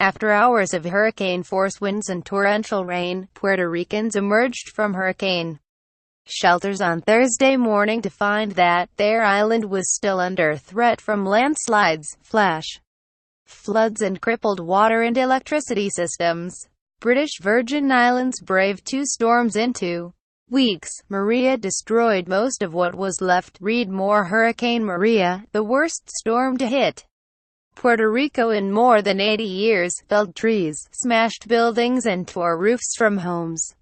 After hours of hurricane-force winds and torrential rain, Puerto Ricans emerged from hurricane shelters on Thursday morning to find that their island was still under threat from landslides, flash floods and crippled water and electricity systems. British Virgin Islands braved 2 storms in 2 weeks. Maria destroyed most of what was left. Read more. Hurricane Maria, the worst storm to hit Puerto Rico in more than 80 years, felled trees, smashed buildings and tore roofs from homes.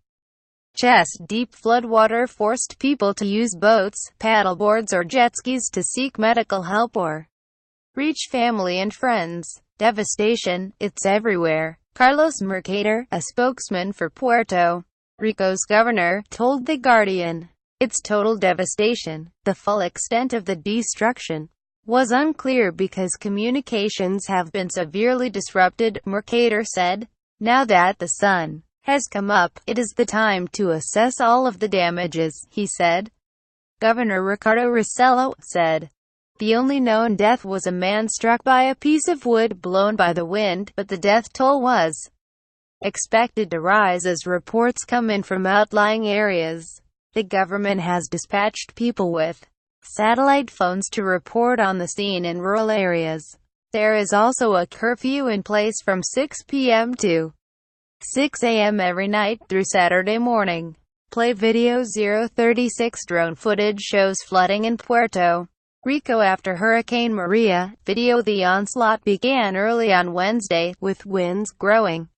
Chest-deep floodwater forced people to use boats, paddleboards or jetskis to seek medical help or reach family and friends. Devastation, it's everywhere. Carlos Mercader, a spokesman for Puerto Rico's governor, told The Guardian. It's total devastation. The full extent of the destruction was unclear because communications have been severely disrupted, Mercader said. Now that the sun has come up, it is the time to assess all of the damages, he said. Governor Ricardo Rossello said the only known death was a man struck by a piece of wood blown by the wind, but the death toll was expected to rise as reports come in from outlying areas. The government has dispatched people with satellite phones to report on the scene in rural areas. There is also a curfew in place from 6 p.m. to 6 a.m. every night through Saturday morning. Play video 036. Drone footage shows flooding in Puerto Rico after Hurricane Maria. Video. The onslaught began early on Wednesday, with winds growing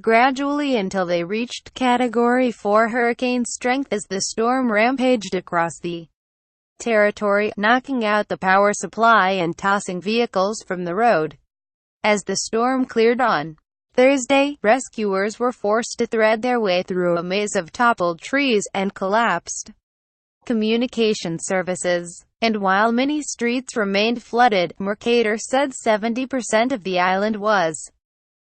gradually until they reached Category 4 hurricane strength as the storm rampaged across the territory, knocking out the power supply and tossing vehicles from the road. As the storm cleared on Thursday, rescuers were forced to thread their way through a maze of toppled trees and collapsed communication services. And while many streets remained flooded, Mercader said 70% of the island was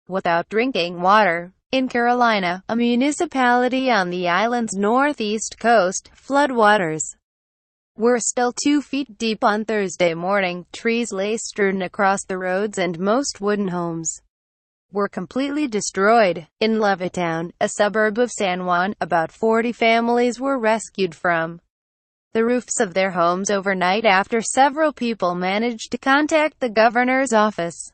without drinking water. In Carolina, a municipality on the island's northeast coast, floodwaters were still 2 feet deep on Thursday morning. Trees lay strewn across the roads and most wooden homes were completely destroyed. In Levittown, a suburb of San Juan, about 40 families were rescued from the roofs of their homes overnight after several people managed to contact the governor's office.